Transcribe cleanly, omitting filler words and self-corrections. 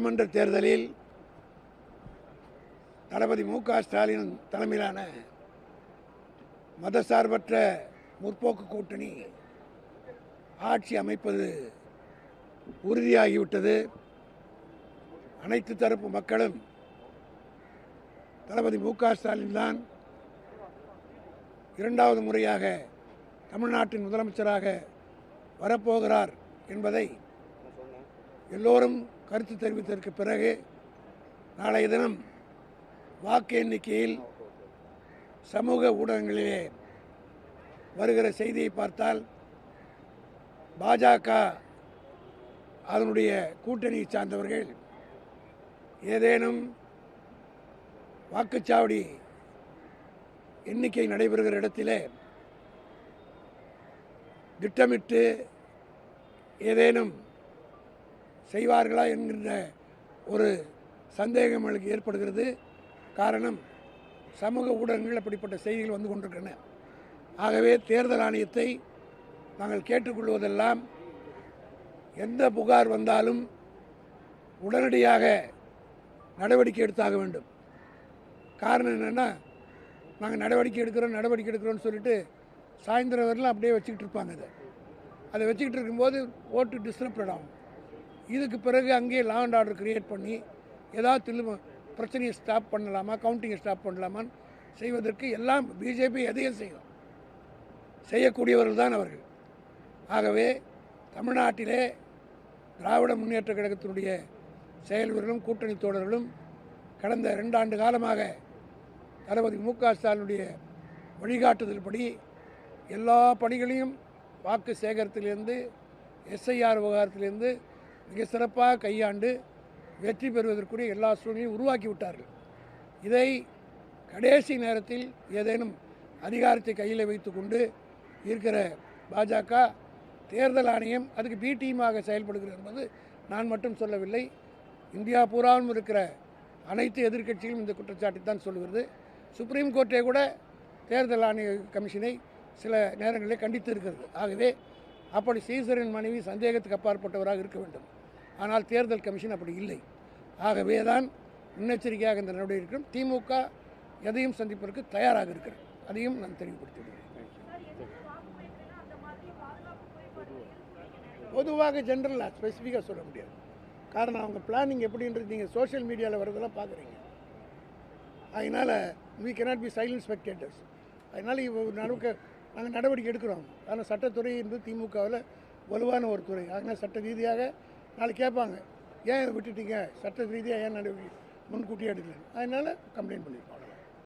சட்டமன்ற தேர்தலில் தளபதி மு.க. ஸ்டாலின் தலைமையிலான மதசார்பற்ற முற்போக்கு கூட்டணி ஆட்சி அமைப்பது உறுதியாகிவிட்டது. அனைத்து தரப்பு மக்களும் தளபதி மு.க. ஸ்டாலின் தான் இரண்டாவது முறையாக தமிழ்நாட்டின் முதலமைச்சராக வரப்போகிறார் என்பதை எல்லோரும் கருத்து தெரிவித்ததற்கு பிறகு நாளைய தினம் வாக்கு எண்ணிக்கையில் சமூக ஊடகங்களிலே வருகிற செய்தியை பார்த்தால் பாஜக அதனுடைய கூட்டணியை சார்ந்தவர்கள் ஏதேனும் வாக்குச்சாவடி எண்ணிக்கை நடைபெறுகிற இடத்திலே திட்டமிட்டு ஏதேனும் செய்வார்களா என்கின்ற ஒரு சந்தேகம் எனக்கு ஏற்படுகிறது. காரணம், சமூக ஊடகங்கள் அப்படிப்பட்ட செய்திகள் வந்து கொண்டிருக்கின்றன. ஆகவே தேர்தல் ஆணையத்தை நாங்கள் கேட்டுக்கொள்வதெல்லாம் எந்த புகார் வந்தாலும் உடனடியாக நடவடிக்கை எடுத்தாக வேண்டும். காரணம் என்னென்னா, நாங்கள் நடவடிக்கை எடுக்கிறோன்னு சொல்லிட்டு சாயந்தரம் வரலாம் அப்படியே வச்சுக்கிட்டு இருப்பாங்க. அதை வச்சுக்கிட்டு இருக்கும்போது ஓட்டு டிஸ்டர்ப்ட் ஆகும். இதுக்கு பிறகு அங்கேயே லா அண்ட் ஆர்டர் கிரியேட் பண்ணி ஏதாவது பிரச்சனையை ஸ்டாப் பண்ணலாமா, கவுண்டிங்கை ஸ்டாப் பண்ணலாமான்னு செய்வதற்கு எல்லாம் பிஜேபி எதையும் செய்யக்கூடியவர்கள் தான் அவர்கள். ஆகவே தமிழ்நாட்டிலே திராவிட முன்னேற்ற கழகத்தினுடைய செயல் வீரர்களும் கூட்டணி தோழர்களும் கடந்த 2 ஆண்டு காலமாக தளபதி மு.க. ஸ்டாலினுடைய வழிகாட்டுதல்படி எல்லா பணிகளையும் வாக்கு சேகரத்திலிருந்து எஸ்ஐஆர் விவகாரத்திலிருந்து மிக சிறப்பாக கையாண்டு வெற்றி பெறுவதற்குரிய எல்லா சூழ்நிலையும் உருவாக்கி விட்டார்கள். இதை கடைசி நேரத்தில் ஏதேனும் அதிகாரத்தை கையில் வைத்து கொண்டு இருக்கிற பாஜக தேர்தல் ஆணையம் அதுக்கு பி டீமாக செயல்படுகிறது என்பது நான் மட்டும் சொல்லவில்லை. இந்தியா பூராவும் இருக்கிற அனைத்து எதிர்க்கட்சிகளும் இந்த குற்றச்சாட்டை தான் சொல்லுகிறது. சுப்ரீம் கோர்ட்டே கூட தேர்தல் ஆணைய கமிஷனை சில நேரங்களில் கண்டித்து இருக்கிறது. ஆகவே அப்படி சீசரின் மனைவி சந்தேகத்துக்கு அப்பாற்பட்டவராக இருக்க வேண்டும். ஆனால் தேர்தல் கமிஷன் அப்படி இல்லை. ஆகவே தான் முன்னெச்சரிக்கையாக இந்த நடவடிக்கை இருக்கிறோம். திமுக எதையும் சந்திப்பதற்கு தயாராக இருக்கிறது. அதையும் நான் தெளிவுபடுத்திவிடுகிறேன். பொதுவாக ஜென்ரலாக ஸ்பெசிஃபிக்காக சொல்ல முடியாது. காரணம், அவங்க பிளானிங் எப்படின்றது நீங்கள் சோஷியல் மீடியாவில் வரதெல்லாம் பார்க்குறீங்க. அதனால் we cannot be silent spectators. அதனால் அளவுக்கு நாங்கள் நடவடிக்கை எடுக்கிறோம். ஆனால் சட்டத்துறை என்பது திமுகவில் வலுவான ஒரு துறை. அதனால் சட்ட ரீதியாக நாளைக்கு கேட்பாங்க, ஏன் விட்டுட்டீங்க, சட்ட ரீதியாக ஏன் நடவடிக்கை முன்கூட்டியே எடுக்கல, அதனால் கம்ப்ளைண்ட் பண்ணியிருக்கோம்.